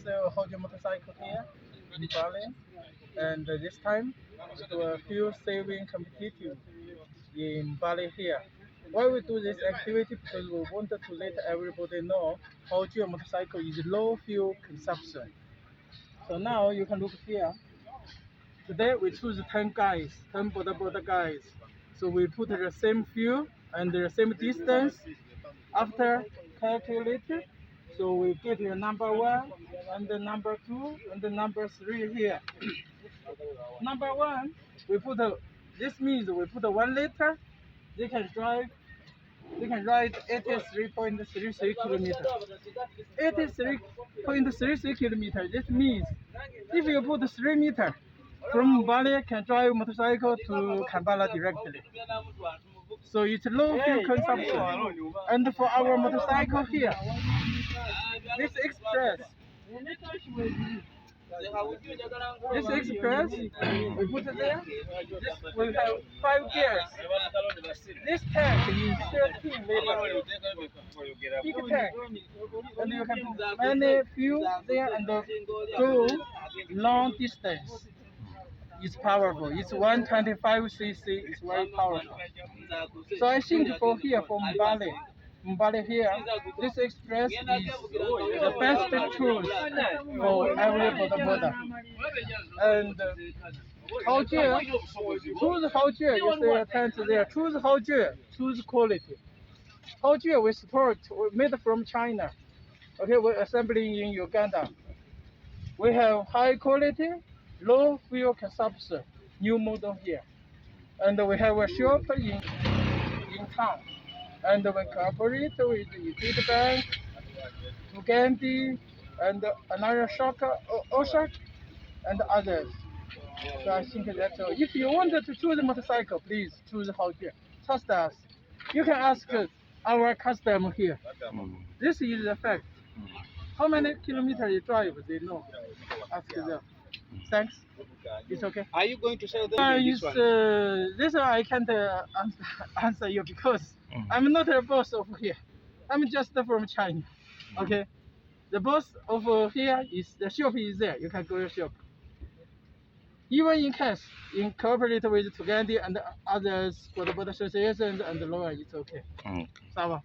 sell Haojue motorcycle here in Bali, and this time we do a fuel saving competitive in Bali here. Why we do this activity? Because we wanted to let everybody know Haojue motorcycle is low fuel consumption. So now you can look here. Today we choose 10 guys, 10 border guys. So we put the same fuel and the same distance. After calculated, so we get the number 1 and the number 2 and the number 3 here. Number 1, we put this means we put 1 liter. They can ride 83.33 kilometers. 83.33 kilometers. This means if you put 3 meters from Bali, can drive motorcycle to Kampala directly. So it's low fuel consumption. And for our motorcycle here, this Express, we put it there. This will have 5 gears. This tank is 13 liters. Big tank. And you can put many fuel there and go long distance. It's powerful. It's 125 cc. It's very powerful. So I think for Mbale here, this Express is the best choice for every border. And Haojue, choose Haojue. You see a tent there. Choose Haojue. Choose quality. Haojue we support. We made from China. Okay, we're assembling in Uganda. We have high quality, low fuel consumption, new model here. And we have a shop in town. And we cooperate with the Bank, Tugandi, and another shop, Oshak, and others. So I think that's all. If you wanted to choose a motorcycle, please choose Haojue. Trust us. You can ask our customer here. This is the fact. How many kilometers you drive, they know. Ask them. Thanks. It's okay. Are you going to sell them this one? This one I can't answer you because I'm not a boss over here. I'm just from China. Okay. The boss over here is the shop is there. You can go to shop. Even in case in cooperate with Tugandi and others for the border associations and the lawyer, it's okay. Sawa.